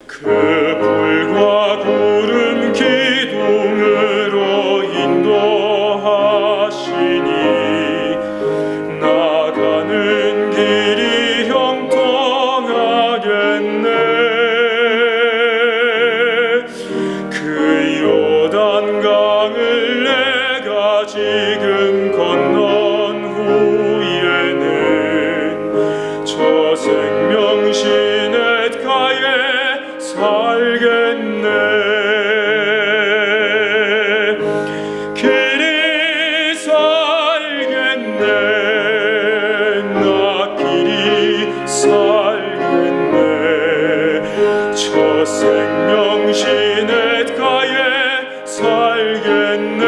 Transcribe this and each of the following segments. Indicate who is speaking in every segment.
Speaker 1: 그 불과 구름 기둥으로 인도하시니 나가는 길이 형통하겠네. 그 요단강을 내가 지금 건넌 후에는 저 생명시냇가에 살겠네. 길이 살겠네. 나 길이 살겠네. 저 생명시냇가에 살겠네.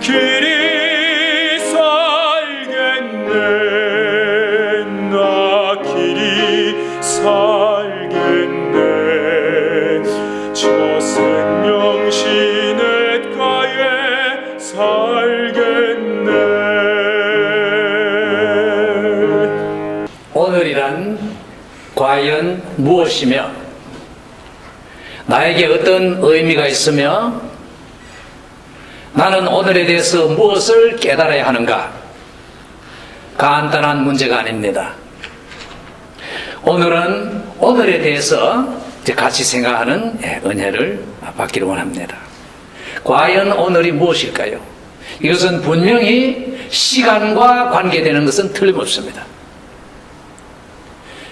Speaker 1: 길이 살겠네. 나 길이 살겠네. 저 생명시냇가에 살겠네.
Speaker 2: 오늘이란 과연 무엇이며 나에게 어떤 의미가 있으며 나는 오늘에 대해서 무엇을 깨달아야 하는가? 간단한 문제가 아닙니다. 오늘은 오늘에 대해서 같이 생각하는 은혜를 받기를 원합니다. 과연 오늘이 무엇일까요? 이것은 분명히 시간과 관계되는 것은 틀림없습니다.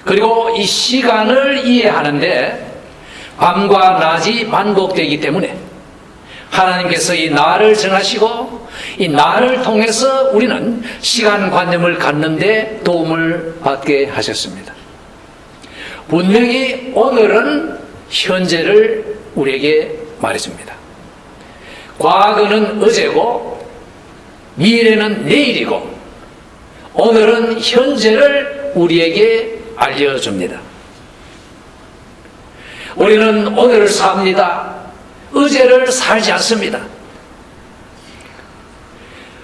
Speaker 2: 그리고 이 시간을 이해하는데 밤과 낮이 반복되기 때문에 하나님께서 이 날을 정하시고 이 날을 통해서 우리는 시간관념을 갖는 데 도움을 받게 하셨습니다. 분명히 오늘은 현재를 우리에게 말해줍니다. 과거는 어제고 미래는 내일이고 오늘은 현재를 우리에게 알려줍니다. 우리는 오늘을 삽니다. 어제를 살지 않습니다.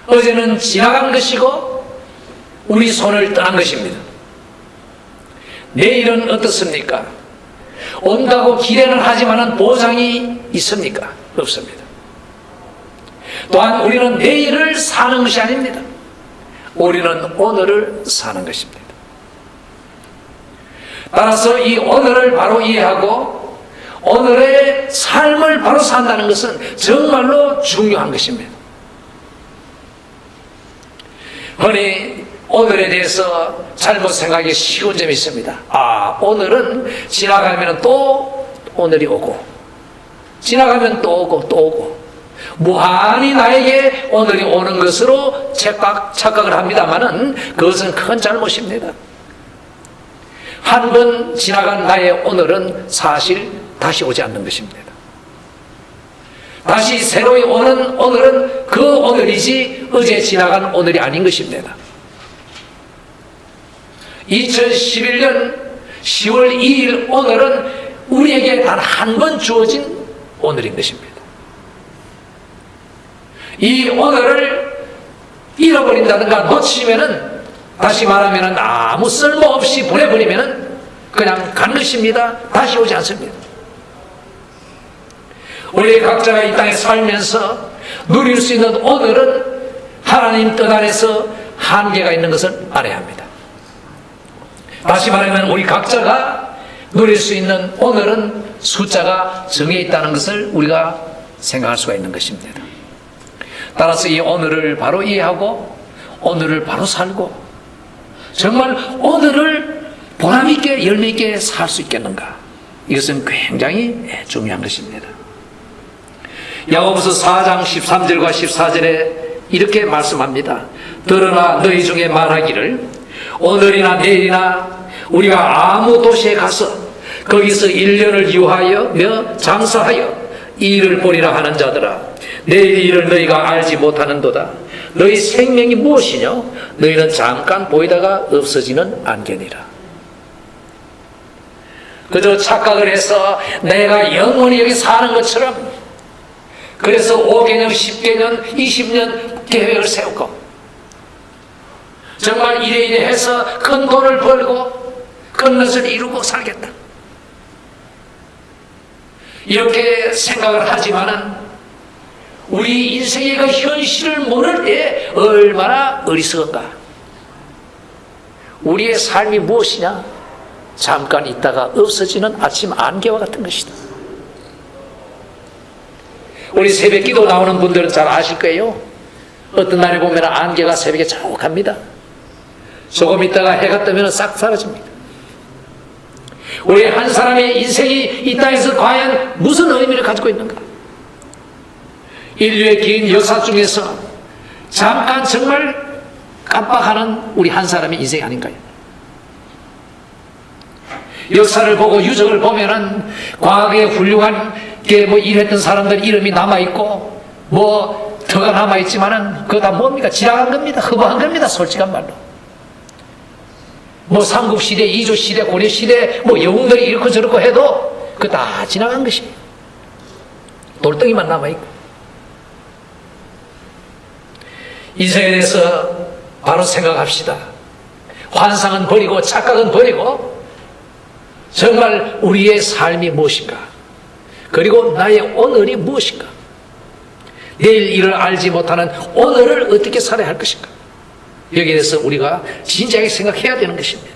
Speaker 2: 어제는 지나간 것이고 우리 손을 떠난 것입니다. 내일은 어떻습니까? 온다고 기대는 하지만 보장이 있습니까? 없습니다. 또한 우리는 내일을 사는 것이 아닙니다. 우리는 오늘을 사는 것입니다. 따라서 이 오늘을 바로 이해하고 오늘의 삶을 바로 산다는 것은 정말로 중요한 것입니다. 흔히 오늘에 대해서 잘못 생각하기 쉬운 점이 있습니다. 오늘은 지나가면 또 오늘이 오고 지나가면 또 오고 또 오고 무한히 나에게 오늘이 오는 것으로 착각을 합니다마는 그것은 큰 잘못입니다. 한 번 지나간 나의 오늘은 사실 다시 오지 않는 것입니다. 다시 새로이 오는 오늘은 그 오늘이지 어제 지나간 오늘이 아닌 것입니다. 2011년 10월 2일 오늘은 우리에게 단 한 번 주어진 오늘인 것입니다. 이 오늘을 잃어버린다든가 놓치면은 다시 말하면 아무 쓸모없이 보내버리면 그냥 간 것입니다. 다시 오지 않습니다. 우리 각자가 이 땅에 살면서 누릴 수 있는 오늘은 하나님 뜻 안에서 한계가 있는 것을 알아야 합니다. 다시 말하면 우리 각자가 누릴 수 있는 오늘은 숫자가 정해 있다는 것을 우리가 생각할 수가 있는 것입니다. 따라서 이 오늘을 바로 이해하고 오늘을 바로 살고 정말 오늘을 보람있게 열매있게 살 수 있겠는가? 이것은 굉장히 중요한 것입니다. 야고보서 4장 13절과 14절에 이렇게 말씀합니다. 들으나 너희 중에 말하기를 오늘이나 내일이나 우리가 아무 도시에 가서 거기서 1년을 유하여 장사하여 일을 보리라 하는 자들아, 내일 일을 너희가 알지 못하는도다. 너희 생명이 무엇이냐? 너희는 잠깐 보이다가 없어지는 안개니라. 그저 착각을 해서 내가 영원히 여기 사는 것처럼, 그래서 5개년, 10개년, 20년 계획을 세우고 정말 이래 해서 큰 돈을 벌고 큰 것을 이루고 살겠다. 이렇게 생각을 하지만은 우리 인생의 그 현실을 모를 때 얼마나 어리석은가. 우리의 삶이 무엇이냐? 잠깐 있다가 없어지는 아침 안개와 같은 것이다. 우리 새벽 기도 나오는 분들은 잘 아실 거예요. 어떤 날에 보면 안개가 새벽에 자욱합니다. 조금 있다가 해가 뜨면 싹 사라집니다. 우리 한 사람의 인생이 이 땅에서 과연 무슨 의미를 가지고 있는가? 인류의 긴 역사 중에서 잠깐 정말 깜빡하는 우리 한 사람의 인생이 아닌가요? 역사를 보고 유적을 보면은 과거에 훌륭한 게 뭐 일했던 사람들 이름이 남아있고 뭐 더가 남아있지만은 그거 다 뭡니까? 지나간 겁니다. 허무한 겁니다. 솔직한 말로. 뭐 삼국시대, 이조시대, 고려시대 뭐 영웅들이 이렇고 저렇고 해도 그거 다 지나간 것이에요. 돌덩이만 남아있고. 인생에 대해서 바로 생각합시다. 환상은 버리고 착각은 버리고 정말 우리의 삶이 무엇인가? 그리고 나의 오늘이 무엇인가? 내일 일을 알지 못하는 오늘을 어떻게 살아야 할 것인가? 여기에 대해서 우리가 진지하게 생각해야 되는 것입니다.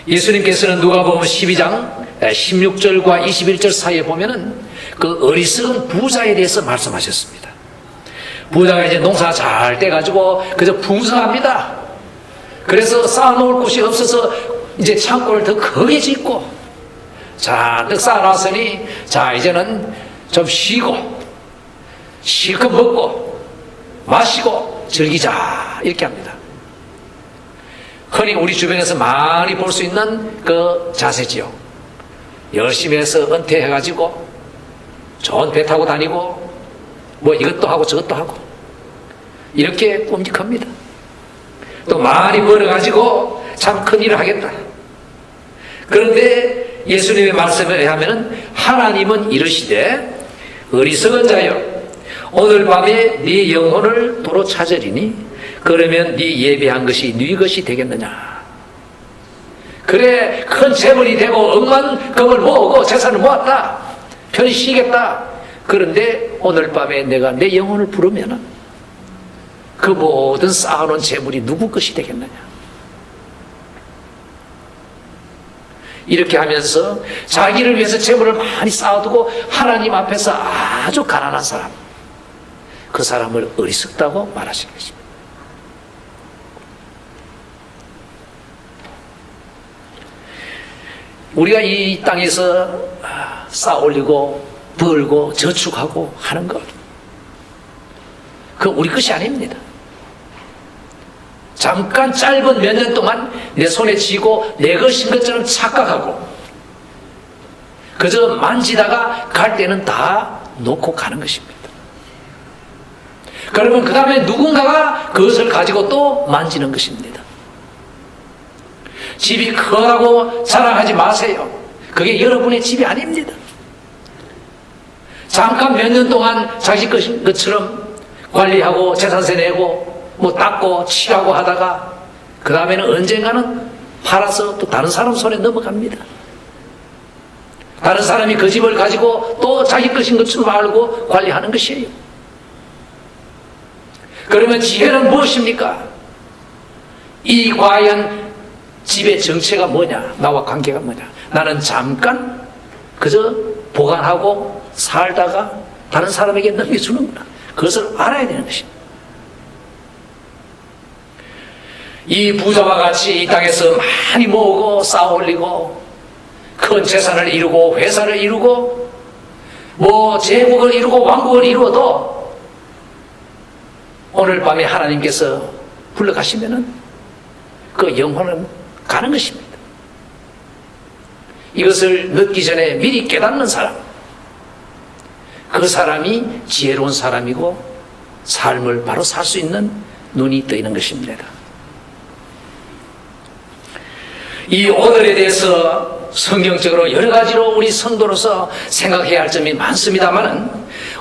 Speaker 2: 예수님께서는 누가복음 12장 16절과 21절 사이에 보면은 그 어리석은 부자에 대해서 말씀하셨습니다. 부자가 이제 농사 잘 떼가지고 그저 풍성합니다. 그래서 쌓아놓을 곳이 없어서 이제 창고를 더 크게 짓고 잔뜩 쌓아놨으니 자 이제는 좀 쉬고 실컷 먹고 마시고 즐기자 이렇게 합니다. 흔히 우리 주변에서 많이 볼 수 있는 그 자세지요. 열심히 해서 은퇴해가지고 좋은 배 타고 다니고 뭐 이것도 하고 저것도 하고 이렇게 꿈직합니다. 또 많이 벌어가지고 참 큰일을 하겠다. 그런데 예수님의 말씀에 의하면 하나님은 이르시되 어리석은 자여 오늘 밤에 네 영혼을 도로 찾으리니 그러면 네 예배한 것이 네 것이 되겠느냐. 그래 큰 재물이 되고 억만금을 모으고 재산을 모았다. 편히 쉬겠다. 그런데 오늘 밤에 내가 내 영혼을 부르면 그 모든 쌓아놓은 재물이 누구 것이 되겠느냐. 이렇게 하면서 자기를 위해서 재물을 많이 쌓아두고 하나님 앞에서 아주 가난한 사람, 그 사람을 어리석다고 말하시는 것입니다. 우리가 이 땅에서 쌓아올리고 벌고 저축하고 하는 것, 그거 우리 것이 아닙니다. 잠깐 짧은 몇 년 동안 내 손에 쥐고 내 것인 것처럼 착각하고 그저 만지다가 갈 때는 다 놓고 가는 것입니다. 그러면 그 다음에 누군가가 그것을 가지고 또 만지는 것입니다. 집이 크다고 자랑하지 마세요. 그게 여러분의 집이 아닙니다. 잠깐 몇 년 동안 자기 것인 것처럼 관리하고 재산세 내고 뭐 닦고 칠하고 하다가 그 다음에는 언젠가는 팔아서 또 다른 사람 손에 넘어갑니다. 다른 사람이 그 집을 가지고 또 자기 것인 것처럼 알고 관리하는 것이에요. 그러면 지혜는 무엇입니까? 이 과연 집의 정체가 뭐냐? 나와 관계가 뭐냐? 나는 잠깐 그저 보관하고 살다가 다른 사람에게 넘겨주는구나. 그것을 알아야 되는 것입니다. 이 부자와 같이 이 땅에서 많이 모으고 쌓아올리고 큰 재산을 이루고 회사를 이루고 뭐 제국을 이루고 왕국을 이루어도 오늘 밤에 하나님께서 불러가시면은 그 영혼은 가는 것입니다. 이것을 늦기 전에 미리 깨닫는 사람, 그 사람이 지혜로운 사람이고 삶을 바로 살 수 있는 눈이 떠있는 것입니다. 이 오늘에 대해서 성경적으로 여러 가지로 우리 성도로서 생각해야 할 점이 많습니다만은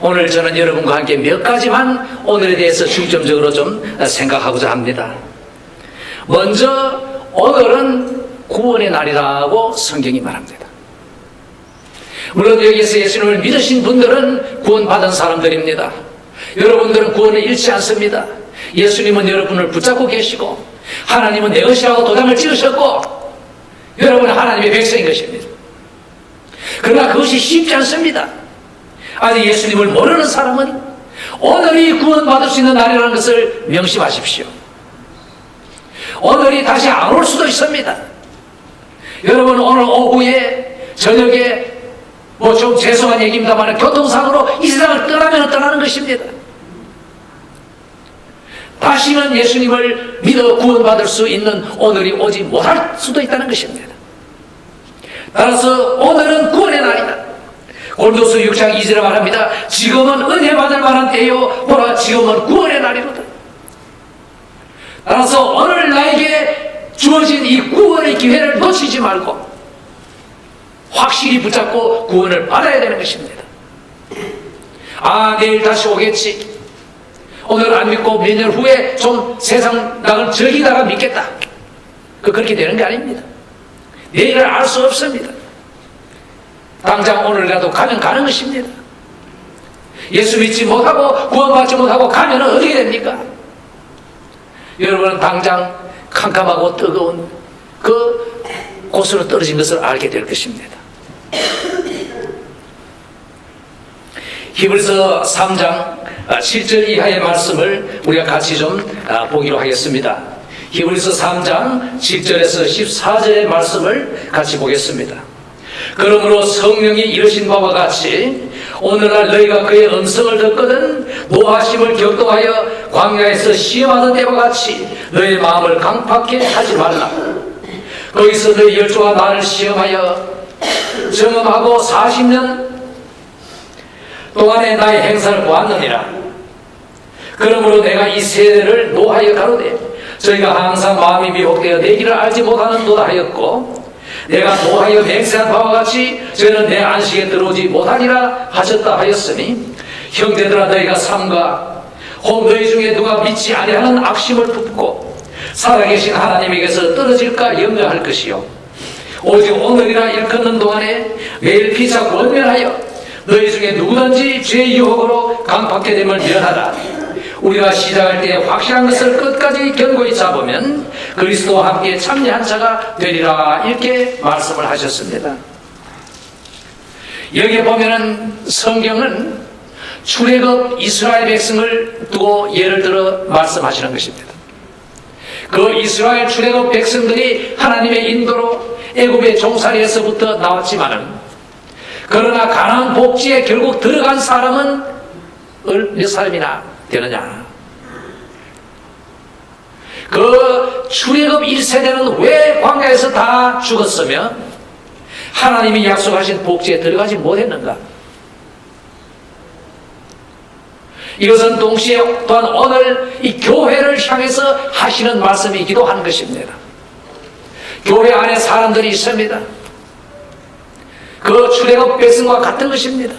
Speaker 2: 오늘 저는 여러분과 함께 몇 가지만 오늘에 대해서 중점적으로 좀 생각하고자 합니다. 먼저 오늘은 구원의 날이라고 성경이 말합니다. 물론 여기서 예수님을 믿으신 분들은 구원받은 사람들입니다. 여러분들은 구원을 잃지 않습니다. 예수님은 여러분을 붙잡고 계시고 하나님은 내 것이라고 도장을 찍으셨고 여러분은 하나님의 백성인 것입니다. 그러나 그것이 쉽지 않습니다. 아직 예수님을 모르는 사람은 오늘이 구원받을 수 있는 날이라는 것을 명심하십시오. 오늘이 다시 안 올 수도 있습니다. 여러분 오늘 오후에 저녁에 뭐 좀 죄송한 얘기입니다만 교통사고로 이 세상을 떠나면 떠나는 것입니다. 다시는 예수님을 믿어 구원받을 수 있는 오늘이 오지 못할 수도 있다는 것입니다. 따라서 오늘은 구원의 날이다. 고린도서 6장 2절에 말합니다. 지금은 은혜 받을 만한 때요 보라 지금은 구원의 날이로다. 따라서 오늘 나에게 주어진 이 구원의 기회를 놓치지 말고 확실히 붙잡고 구원을 받아야 되는 것입니다. 아 내일 다시 오겠지. 오늘 안 믿고 몇 년 후에 좀 세상 낙을 즐기다가 믿겠다. 그렇게 되는 게 아닙니다. 내일을 알 수 없습니다. 당장 오늘이라도 가면 가는 것입니다. 예수 믿지 못하고 구원받지 못하고 가면 어떻게 됩니까? 여러분은 당장 캄캄하고 뜨거운 그 곳으로 떨어진 것을 알게 될 것입니다. 히브리서 3장 7절 이하의 말씀을 우리가 같이 좀 보기로 하겠습니다. 히브리서 3장 7절에서 14절의 말씀을 같이 보겠습니다. 그러므로 성령이 이르신 바와 같이 오늘날 너희가 그의 음성을 듣거든 노하심을 격동하여 광야에서 시험하던 때와 같이 너희 마음을 강팍해 하지 말라. 거기서 너희 열조가 나를 시험하여 경험하고 40년 동안에 나의 행사를 보았느니라. 그러므로 내가 이 세대를 노하여 가로되 저희가 항상 마음이 미혹되어 내 길을 알지 못하는도다 하였고 내가 노하여 맹세한 바와 같이 저희는 내 안식에 들어오지 못하리라 하셨다 하였으니 형제들아 너희가 삼가 혹 너희 중에 누가 믿지 아니하는 악심을 품고 살아계신 하나님에게서 떨어질까 염려할 것이요 오직 오늘이라 일컫는 동안에 매일 피차 권면하여 너희 중에 누구든지 죄의 유혹으로 강팍해 됨을 면하라. 우리가 시작할 때 확실한 것을 끝까지 견고히 잡으면 그리스도와 함께 참여한 자가 되리라. 이렇게 말씀을 하셨습니다. 여기 보면은 성경은 출애굽 이스라엘 백성을 두고 예를 들어 말씀하시는 것입니다. 그 이스라엘 출애굽 백성들이 하나님의 인도로 애굽의 종살이에서부터 나왔지만은 그러나 가나안 복지에 결국 들어간 사람은 몇 사람이나 되느냐? 그 출애굽 1세대는 왜 광야에서 다 죽었으며 하나님이 약속하신 복지에 들어가지 못했는가? 이것은 동시에 또한 오늘 이 교회를 향해서 하시는 말씀이기도 한 것입니다. 교회 안에 사람들이 있습니다. 그 출애굽 백성과 같은 것입니다.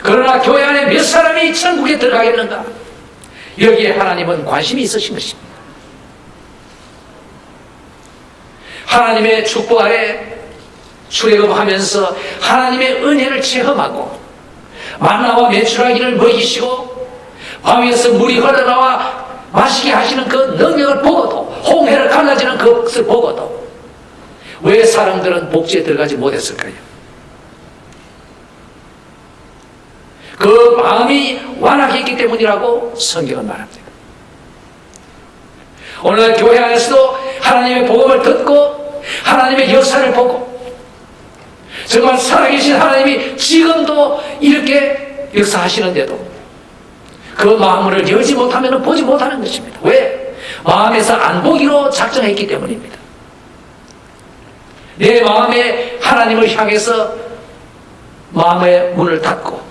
Speaker 2: 그러나 교회 안에 몇 사람이 천국에 들어가겠는가? 여기에 하나님은 관심이 있으신 것입니다. 하나님의 축복 아래 출애굽하면서 하나님의 은혜를 체험하고 만나와 메추라기를 먹이시고 바위에서 물이 흘러나와 마시게 하시는 그 능력을 보고도 홍해를 갈라지는 그것을 보고도 왜 사람들은 복지에 들어가지 못했을까요? 그 마음이 완악했기 때문이라고 성경은 말합니다. 오늘 교회 안에서도 하나님의 복음을 듣고 하나님의 역사를 보고 정말 살아계신 하나님이 지금도 이렇게 역사하시는데도 그 마음을 열지 못하면 보지 못하는 것입니다. 왜? 마음에서 안 보기로 작정했기 때문입니다. 내 마음에 하나님을 향해서 마음의 문을 닫고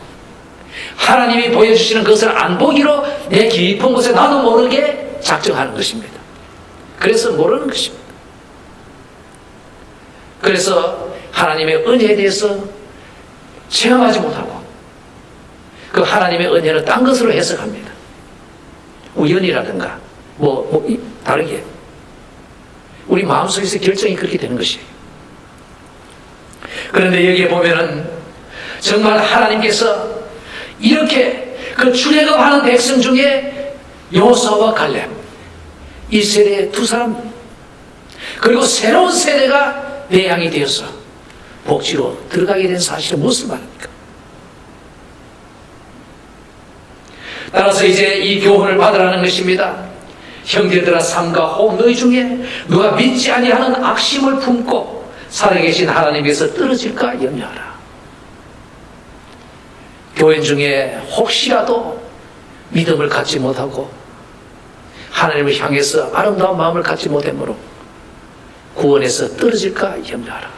Speaker 2: 하나님이 보여주시는 것을 안 보기로 내 깊은 곳에 나도 모르게 작정하는 것입니다. 그래서 모르는 것입니다. 그래서 하나님의 은혜에 대해서 체험하지 못하고 그 하나님의 은혜를 딴 것으로 해석합니다. 우연이라든가 다르게 우리 마음속에서 결정이 그렇게 되는 것이에요. 그런데 여기에 보면은 정말 하나님께서 이렇게 그 출애굽하는 백성 중에 여호수아와 갈렙 이 세대의 두 사람, 그리고 새로운 세대가 배양이 되어서 복지로 들어가게 된 사실을 무엇을 말합니까? 따라서 이제 이 교훈을 받으라는 것입니다. 형제들아, 삼가 호흡 너희 중에 누가 믿지 아니하는 악심을 품고 살아계신 하나님께서 떨어질까 염려하라. 교인 중에 혹시라도 믿음을 갖지 못하고 하나님을 향해서 아름다운 마음을 갖지 못하므로 구원에서 떨어질까 염려하라.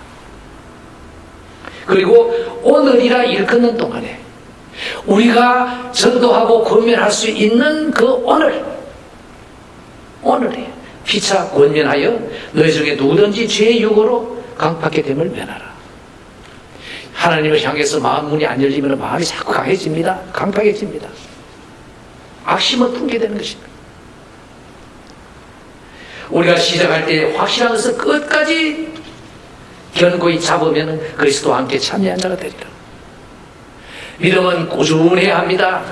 Speaker 2: 그리고 오늘이라 일컫는 동안에 우리가 전도하고 권면할 수 있는 그 오늘에 피차 권면하여 너희 중에 누구든지 죄의 유고로 강팍해 됨을 면하라. 하나님을 향해서 마음 문이 안 열리면 마음이 자꾸 강해집니다. 강팍해집니다. 악심을 품게 되는 것입니다. 우리가 시작할 때 확실한 것을 끝까지 견고히 잡으면 그리스도와 함께 참여한 자가 되리라. 믿음은 꾸준해야 합니다.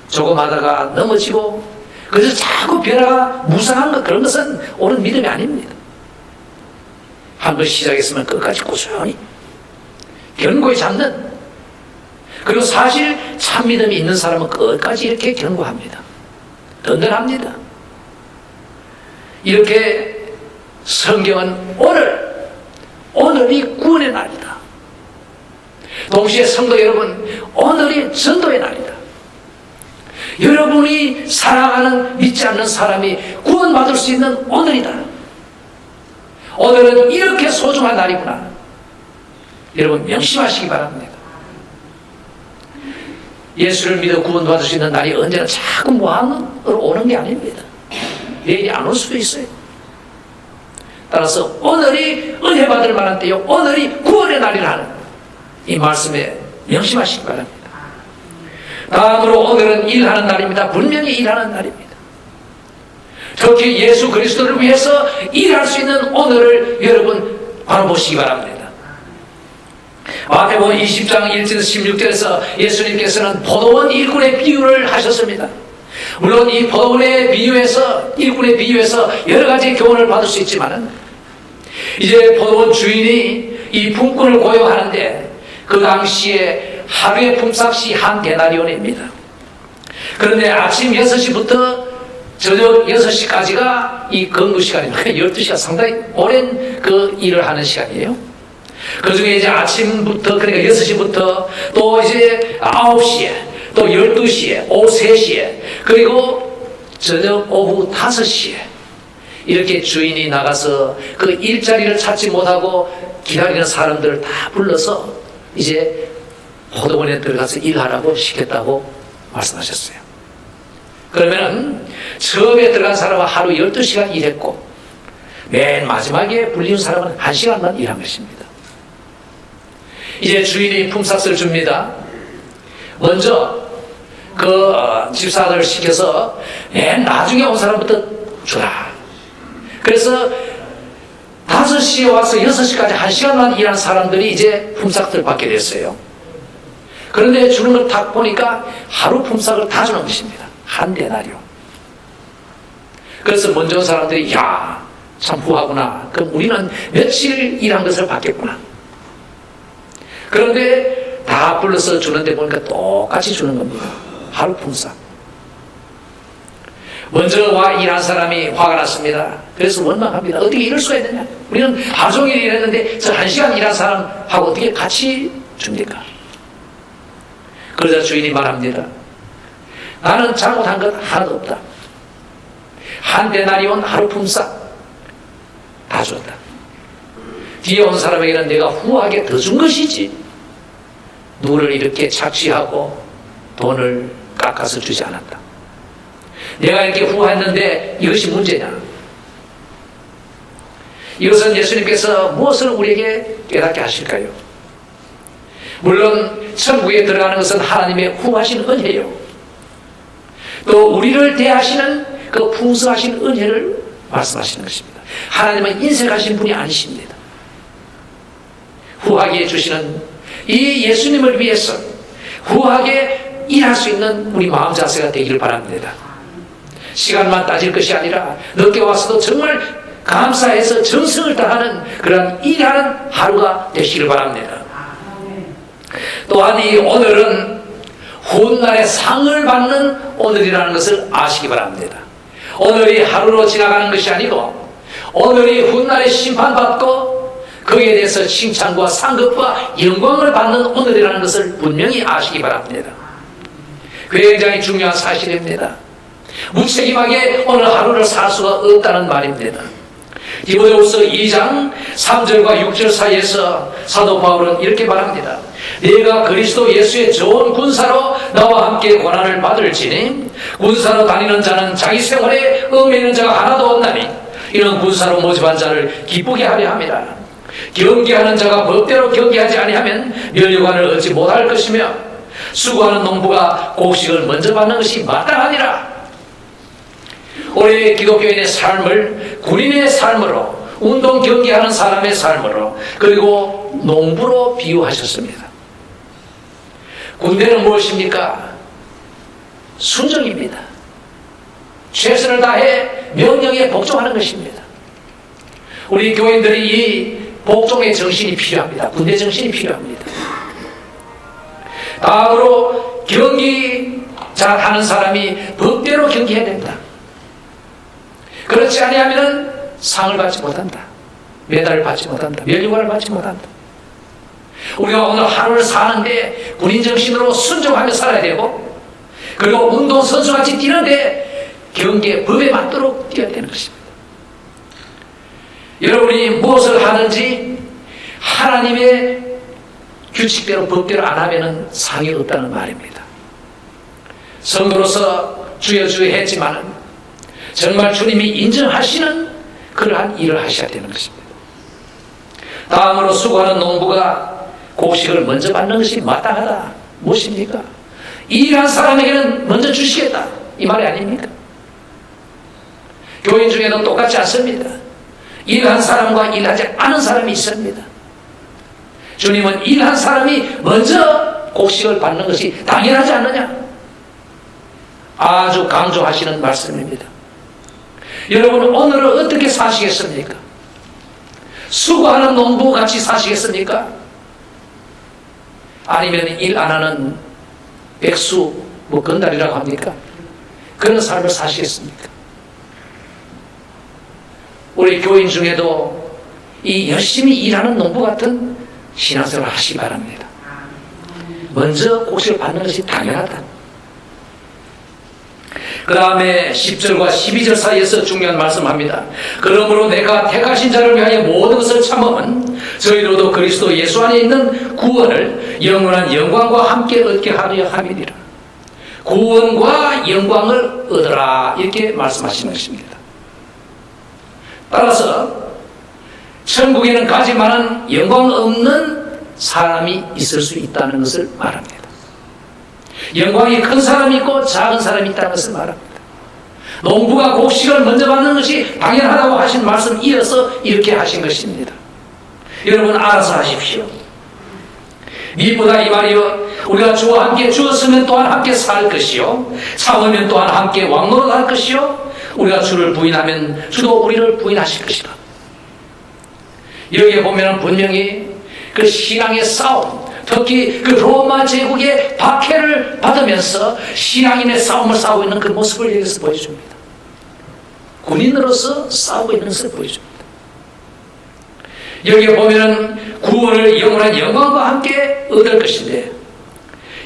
Speaker 2: 조금 하다가 넘어지고 그래서 자꾸 변화가 무상한 것, 그런 것은 옳은 믿음이 아닙니다. 한번 시작했으면 끝까지 꾸준히 견고히 잡는, 그리고 사실 참 믿음이 있는 사람은 끝까지 이렇게 견고합니다. 든든합니다. 이렇게 성경은 오늘이 구원의 날이다. 동시에 성도 여러분, 오늘이 전도의 날이다. 여러분이 사랑하는 믿지 않는 사람이 구원받을 수 있는 오늘이다. 오늘은 이렇게 소중한 날이구나. 여러분 명심하시기 바랍니다. 예수를 믿어 구원받을 수 있는 날이 언제나 자꾸 무한으로 오는 게 아닙니다. 내일이 안 올 수도 있어요. 따라서 오늘이 은혜 받을 만한 때요, 오늘이 구원의 날이라는 이 말씀에 명심하시기 바랍니다. 다음으로 오늘은 일하는 날입니다. 분명히 일하는 날입니다. 특히 예수 그리스도를 위해서 일할 수 있는 오늘을 여러분 바라보시기 바랍니다. 마태복음 20장 1절에서 16절에서 예수님께서는 포도원 일꾼의 비유를 하셨습니다. 물론 이 포도원의 비유에서, 일꾼의 비유에서 여러 가지 교훈을 받을 수 있지만은, 이제 포도원 주인이 이 품꾼을 고용하는데 그 당시에 하루의 품삯이 한 데나리온입니다. 그런데 아침 6시부터 저녁 6시까지가 이 근무 시간입니다. 12시간, 상당히 오랜 그 일을 하는 시간이에요. 그 중에 이제 아침부터, 그러니까 6시부터 또 이제 9시에, 또 12시에, 오후 3시에, 그리고 저녁 오후 5시에 이렇게 주인이 나가서 그 일자리를 찾지 못하고 기다리는 사람들을 다 불러서 이제 포도원에 들어가서 일하라고 시켰다고 말씀하셨어요. 그러면은 처음에 들어간 사람은 하루 12시간 일했고 맨 마지막에 불리운 사람은 1시간만 일한 것입니다. 이제 주인이 품삯을 줍니다. 먼저 그 집사들을 시켜서 맨 나중에 온 사람부터 주라. 그래서 5시에 와서 6시까지 1시간만 일한 사람들이 이제 품삯을 받게 됐어요. 그런데 주는 걸 딱 보니까 하루 품삯을 다 주는 것입니다. 한 데나리온. 그래서 먼저 온 사람들이 야, 참 후하구나. 그럼 우리는 며칠 일한 것을 받겠구나. 그런데 다 불러서 주는데 보니까 똑같이 주는 겁니다. 하루 품삯. 먼저 와 일한 사람이 화가 났습니다. 그래서 원망합니다. 어떻게 이럴 수가 있느냐. 우리는 하루 종일 일했는데 저 1시간 일한 사람하고 어떻게 같이 줍니까? 그러자 주인이 말합니다. 나는 잘못한 것 하나도 없다. 한 데나리온 하루 품삯 다 줬다. 뒤에 온 사람에게는 내가 후하게 더 준 것이지 누구를 이렇게 착취하고 돈을 깎아서 주지 않았다. 내가 이렇게 후했는데 이것이 문제냐? 이것은 예수님께서 무엇을 우리에게 깨닫게 하실까요? 물론 천국에 들어가는 것은 하나님의 후하신 은혜요, 또 우리를 대하시는 그 풍성하신 은혜를 말씀하시는 것입니다. 하나님은 인색하신 분이 아니십니다. 후하게 주시는 이 예수님을 위해서 후하게 일할 수 있는 우리 마음 자세가 되기를 바랍니다. 시간만 따질 것이 아니라 늦게 와서도 정말 감사해서 정성을 다하는 그런 일하는 하루가 되시길 바랍니다. 또한 이 오늘은 훗날의 상을 받는 오늘이라는 것을 아시기 바랍니다. 오늘이 하루로 지나가는 것이 아니고 오늘이 훗날에 심판받고 거기에 대해서 칭찬과 상급과 영광을 받는 오늘이라는 것을 분명히 아시기 바랍니다. 굉장히 중요한 사실입니다. 무책임하게 오늘 하루를 살 수가 없다는 말입니다. 디모데후서 2장 3절과 6절 사이에서 사도 바울은 이렇게 말합니다. 내가 그리스도 예수의 좋은 군사로 나와 함께 고난을 받을지니 군사로 다니는 자는 자기 생활에 얽매이는 자가 하나도 없나니 이런 군사로 모집한 자를 기쁘게 하려 함이라. 경계하는 자가 법대로 경계하지 아니하면 면류관을 얻지 못할 것이며 수고하는 농부가 곡식을 먼저 받는 것이 마땅하니라. 올해 기독교인의 삶을 군인의 삶으로, 운동 경기하는 사람의 삶으로, 그리고 농부로 비유하셨습니다. 군대는 무엇입니까? 순종입니다. 최선을 다해 명령에 복종하는 것입니다. 우리 교인들이 이 복종의 정신이 필요합니다. 군대 정신이 필요합니다. 다음으로 경기자 하는 사람이 법대로 경기해야 된다. 그렇지 아니하면 상을 받지 못한다. 메달을 받지 못한다. 면류관을 받지 못한다. 우리가 오늘 하루를 사는데 군인 정신으로 순종하며 살아야 되고, 그리고 운동선수같이 뛰는데 경계 법에 맞도록 뛰어야 되는 것입니다. 여러분이 무엇을 하든지 하나님의 규칙대로 법대로 안 하면 상이 없다는 말입니다. 성도로서 주여 주여 했지만 정말 주님이 인정하시는 그러한 일을 하셔야 되는 것입니다. 다음으로 수고하는 농부가 곡식을 먼저 받는 것이 마땅하다. 무엇입니까? 일한 사람에게는 먼저 주시겠다, 이 말이 아닙니까? 교인 중에는 똑같지 않습니다. 일한 사람과 일하지 않은 사람이 있습니다. 주님은 일한 사람이 먼저 곡식을 받는 것이 당연하지 않느냐, 아주 강조하시는 말씀입니다. 여러분, 오늘은 어떻게 사시겠습니까? 수고하는 농부같이 사시겠습니까? 아니면 일 안 하는 백수, 건달이라고 합니까? 그런 삶을 사시겠습니까? 우리 교인 중에도 이 열심히 일하는 농부 같은 신앙생활을 하시기 바랍니다. 먼저 곡식을 받는 것이 당연하다. 그 다음에 10절과 12절 사이에서 중요한 말씀합니다. 그러므로 내가 택하신 자를 위하여 모든 것을 참음은 저희로도 그리스도 예수 안에 있는 구원을 영원한 영광과 함께 얻게 하려 함이니라. 구원과 영광을 얻으라, 이렇게 말씀하시는 것입니다. 따라서 천국에는 가지 많은 영광 없는 사람이 있을 수 있다는 것을 말합니다. 영광이 큰 사람이 있고 작은 사람이 있다는 것을 말합니다. 농부가 곡식을 먼저 받는 것이 당연하다고 하신 말씀 이어서 이렇게 하신 것입니다. 여러분, 알아서 하십시오. 무엇보다 이 말이요, 우리가 주와 함께 죽었으면 또한 함께 살 것이요, 참으면 또한 함께 왕노릇할 것이요, 우리가 주를 부인하면 주도 우리를 부인하실 것이다. 여기에 보면 분명히 그 신앙의 싸움, 특히 그 로마 제국의 박해를 받으면서 신앙인의 싸움을 싸우고 있는 그 모습을 여기서 보여줍니다. 군인으로서 싸우고 있는 것을 보여줍니다. 여기에 보면은 구원을 영원한 영광과 함께 얻을 것인데,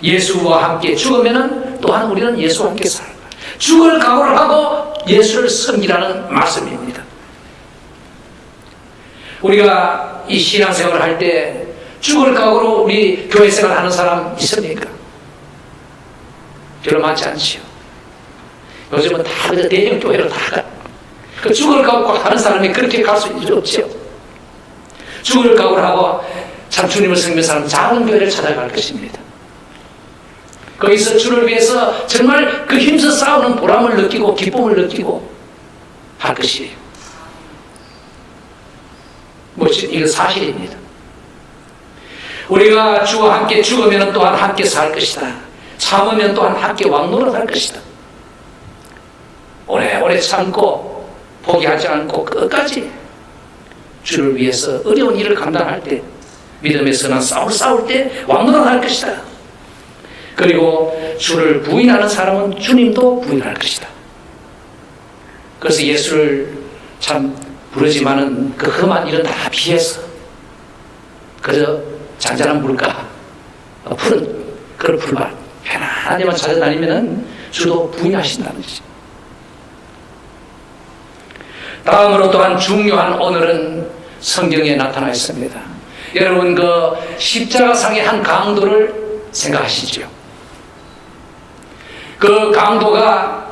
Speaker 2: 예수와 함께 죽으면은 또한 우리는 예수와 함께 살아요. 죽을 각오를 하고 예수를 섬기라는 말씀입니다. 우리가 이 신앙생활을 할 때 죽을 각오로 우리 교회 생활 하는 사람 있습니까? 별로 많지 않지요. 요즘은 다 대형 교회로 다 가. 그 죽을 각오 하는 사람이 그렇게 갈 수 없지요. 죽을 각오를 하고 참 주님을 섬기는 사람은 작은 교회를 찾아갈 것입니다. 거기서 주를 위해서 정말 그 힘써 싸우는 보람을 느끼고 기쁨을 느끼고 할 것이에요. 이거 사실입니다. 우리가 주와 함께 죽으면 또한 함께 살 것이다. 참으면 또한 함께 왕노릇할 것이다. 오래오래 참고 포기하지 않고 끝까지 주를 위해서 어려운 일을 감당할 때, 믿음의 선한 싸울 때 왕노릇할 것이다. 그리고 주를 부인하는 사람은 주님도 부인할 것이다. 그래서 예수를 참 부르지만은 그 험한 일은 다 피해서 그저 잔잔한 물가, 푸른 그런 풀밭 편안한 데만 찾아다니면은 주도 부인하신다는 거죠. 다음으로 또한 중요한 오늘은 성경에 나타나 있습니다. 여러분 그 십자가상의 한 강도를 생각하시죠. 그 강도가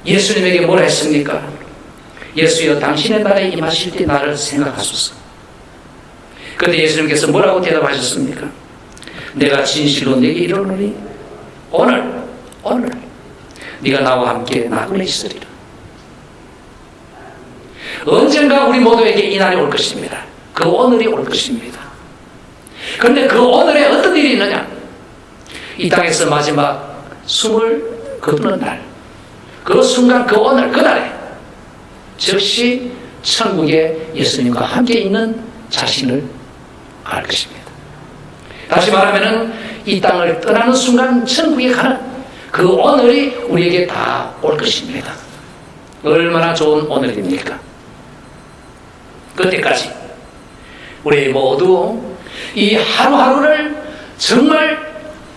Speaker 2: 예수님에게 뭐라 했습니까? 예수여 당신의 나라에 임하실 때 나를 생각하소서. 그런데 예수님께서 뭐라고 대답하셨습니까? 내가 진실로 내게 이르노니 오늘 네가 나와 함께 나그네 있으리라. 언젠가 우리 모두에게 이 날이 올 것입니다. 그 오늘이 올 것입니다. 그런데 그 오늘에 어떤 일이 있느냐? 이 땅에서 마지막 숨을 거두는 날, 그 순간, 그 오늘, 그 날에 즉시 천국에 예수님과 함께 있는 자신을 알 것입니다. 다시 말하면 이 땅을 떠나는 순간 천국에 가는 그 오늘이 우리에게 다 올 것입니다. 얼마나 좋은 오늘입니까? 그때까지 우리 모두 이 하루하루를 정말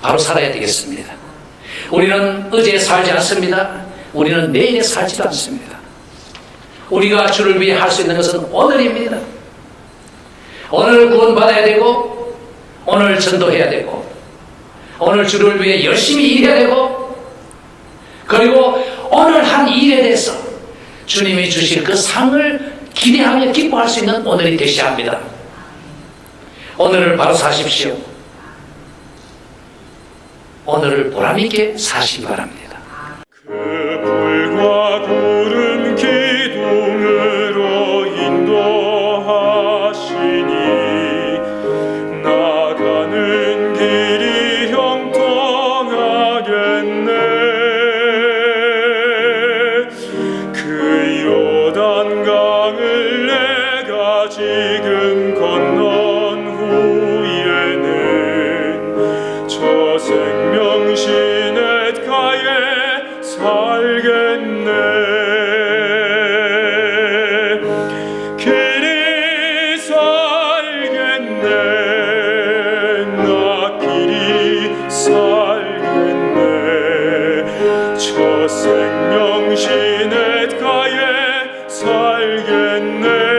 Speaker 2: 바로 살아야 되겠습니다. 우리는 어제에 살지 않습니다. 우리는 내일에 살지도 않습니다. 우리가 주를 위해 할 수 있는 것은 오늘입니다. 오늘 구원받아야 되고, 오늘 전도해야 되고, 오늘 주를 위해 열심히 일해야 되고, 그리고 오늘 한 일에 대해서 주님이 주실 그 상을 기대하며 기뻐할 수 있는 오늘이 되셔야 합니다. 오늘을 바로 사십시오. 오늘을 보람있게 사시기 바랍니다.
Speaker 1: 그 불과 구름 기둥으로 인도하시니 나가는 길이 형통하겠네. 그 요단강을 내가 지금 건넌 후에는 저 생명시냇가에 살겠네. 길이 살겠네. 나 길이 살겠네. 저 생명시냇가에 살겠네.